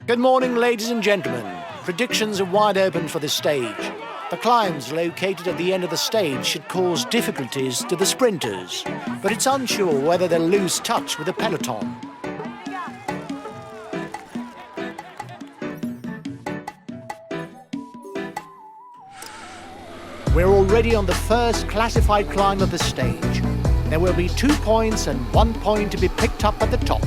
Good morning, ladies and gentlemen. Predictions are wide open for this stage. The climbs located at the end of the stage should cause difficulties to the sprinters, but it's unsure whether they'll lose touch with the peloton. We're already on the first classified climb of the stage. There will be 2 points and 1 point to be picked up at the top.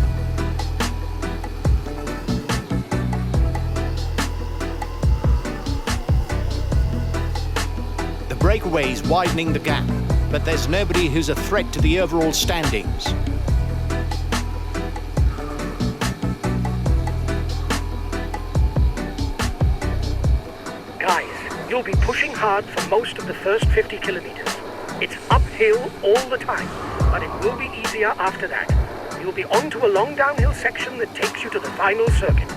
The breakaway's widening the gap, but there's nobody who's a threat to the overall standings. Guys, you'll be pushing hard for most of the first 50 kilometers. It's uphill all the time, but it will be easier after that. You'll be onto a long downhill section that takes you to the final circuit.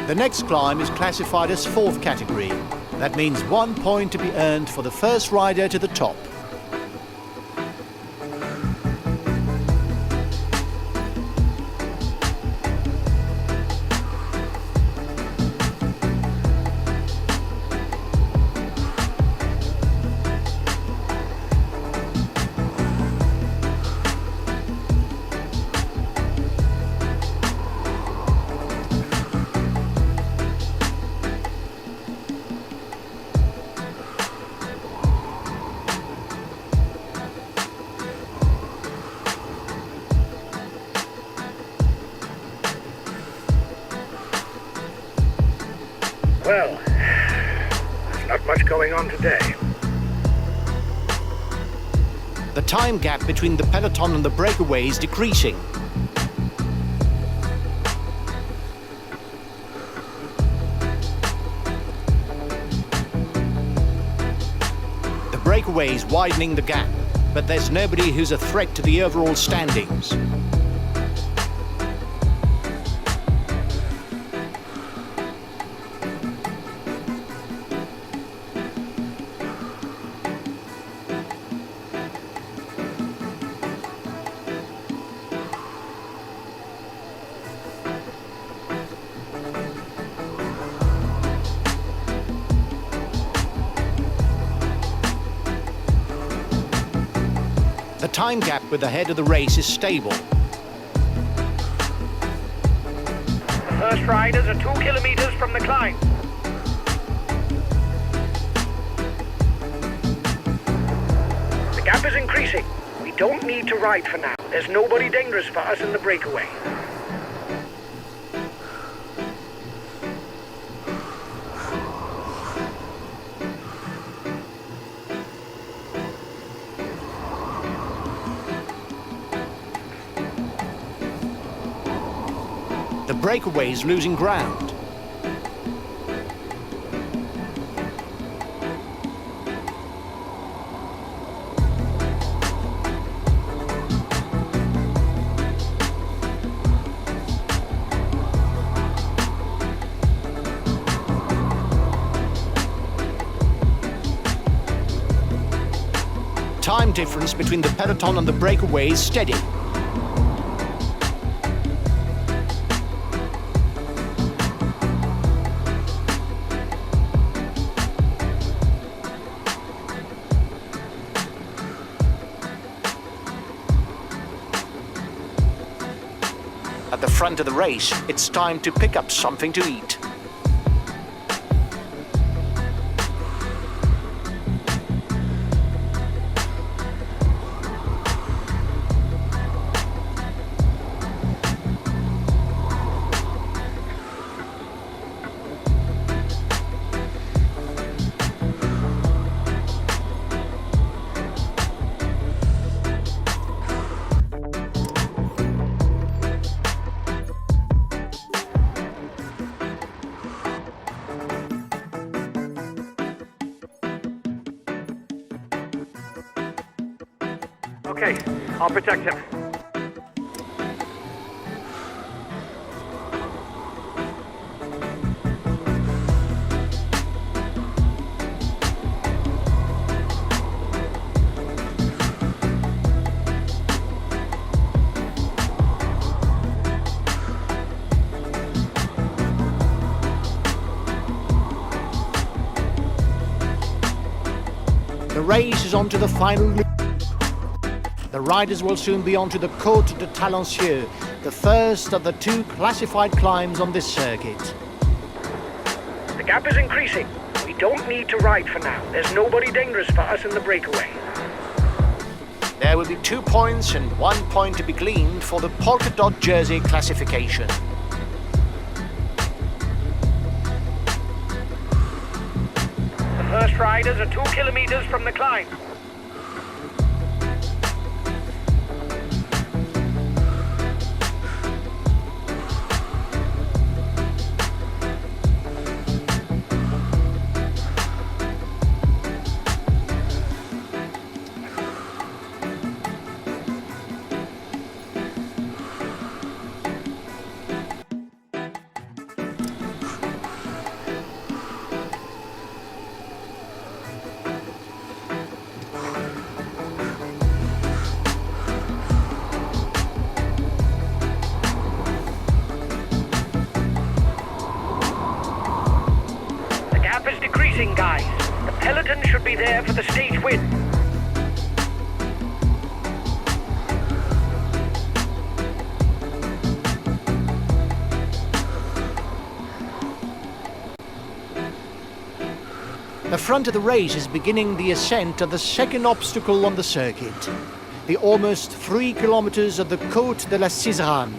The next climb is classified as 4th category. That means 1 point to be earned for the first rider to the top. Well, there's not much going on today. The time gap between the peloton and the breakaway is decreasing. The breakaway is widening the gap, but there's nobody who's a threat to the overall standings. The time gap with the head of the race is stable. The first riders are 2 kilometers from the climb. The gap is increasing. We don't need to ride for now. There's nobody dangerous for us in the breakaway. The breakaway is losing ground. Time difference between the peloton and the breakaway is steady. At the front of the race, it's time to pick up something to eat. Okay, I'll protect him. The race is on to the final loop. The riders will soon be on to the Côte de Talencieux, the first of the two classified climbs on this circuit. The gap is increasing. We don't need to ride for now. There's nobody dangerous for us in the breakaway. There will be 2 points and 1 point to be gleaned for the polka dot jersey classification. The first riders are 2 kilometers from the climb. Guys, the peloton should be there for the stage win. The front of the race is beginning the ascent of the second obstacle on the circuit, the almost 3 kilometers of the Côte de la Ciserane,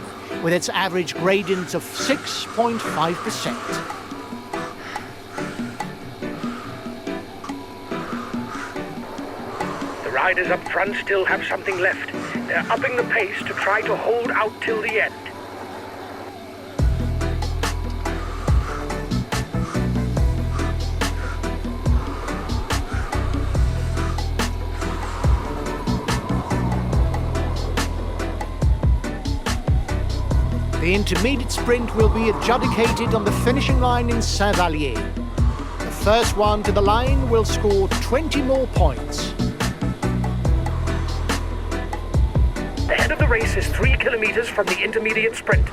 with its average gradient of 6.5%. Riders up front still have something left. They're upping the pace to try to hold out till the end. The intermediate sprint will be adjudicated on the finishing line in Saint-Vallier. The first one to the line will score 20 more points. The head of the race is 3 kilometers from the intermediate sprint.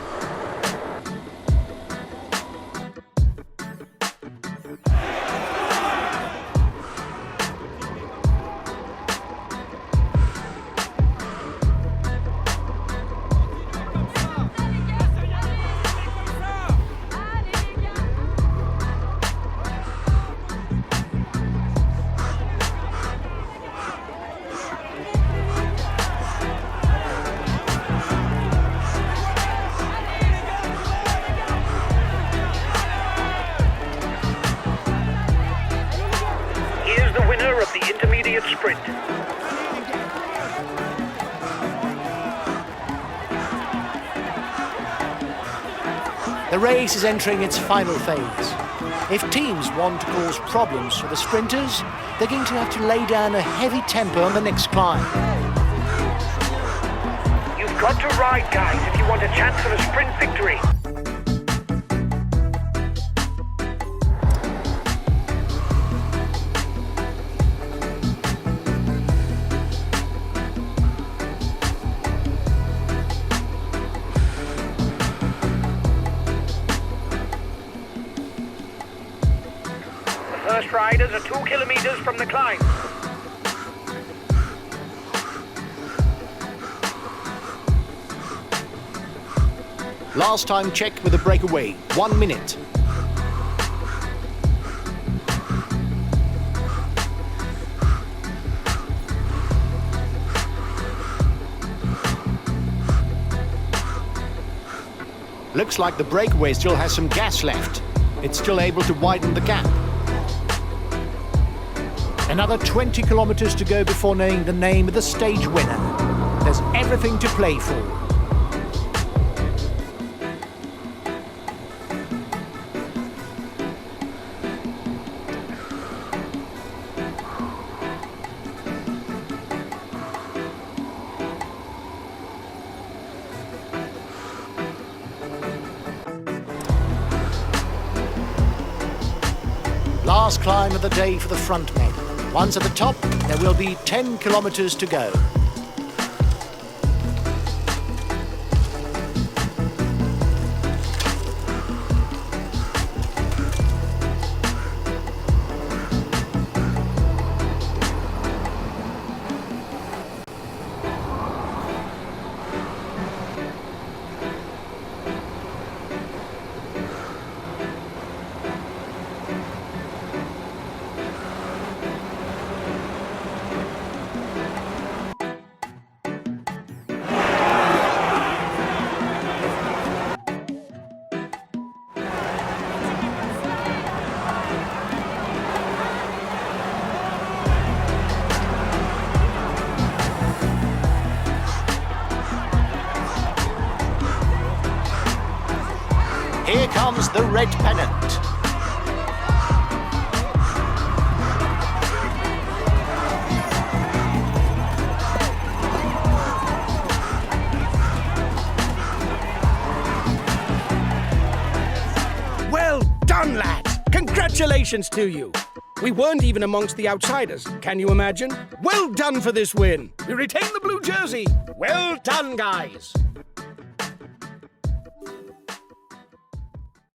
Of the intermediate sprint. The race is entering its final phase. If teams want to cause problems for the sprinters, they're going to have to lay down a heavy tempo on the next climb. You've got to ride, guys, if you want a chance of a sprint victory. First riders are 2 kilometers from the climb. Last time checked with a breakaway, 1 minute. Looks like the breakaway still has some gas left. It's still able to widen the gap. Another 20 kilometers to go before knowing the name of the stage winner. There's everything to play for. last climb of the day for the front men. Once at the top, there will be 10 kilometres to go. Here comes the red pennant. Well done, lads! Congratulations to you! We weren't even amongst the outsiders, can you imagine? Well done for this win! We retain the blue jersey! Well done, guys!